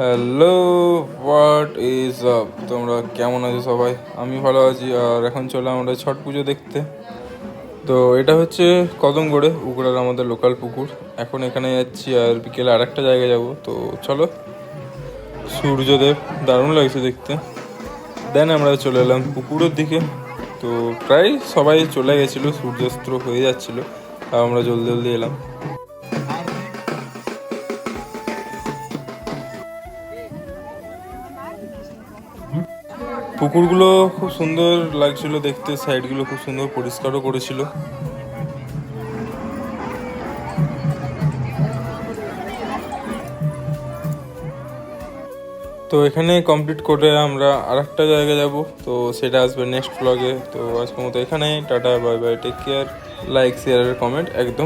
Hello, what is up? তোমরা কেমন আছো সবাই? আমি ভালো আছি। আর এখন চলে আমরা ছট পুজো দেখতে। তো এটা হচ্ছে কদমগড়ে, উগড়ার আমাদের লোকাল পুকুর। এখন এখানে যাচ্ছি, আর বিকেলে আর একটা জায়গায় যাব। তো চলো, সূর্যদেব দারুণ লাগছে দেখতে। দেন আমরা চলে এলাম পুকুরের দিকে। তো প্রায় সবাই চলে গেছিলো, সূর্যাস্ত হয়ে যাচ্ছিলো, আর আমরা জলদি জলদি এলাম। পুকুরগুলো খুব সুন্দর লাগছিল দেখতে, সাইডগুলো খুব সুন্দর পরিষ্কারও করেছিল। তো এখানে কমপ্লিট করে আমরা আর একটা জায়গায় যাব। তো সেটা আসবে নেক্সট ব্লগে। তো আজকের মতো এখানে tata, bye bye, take care. Like, share, comment একদম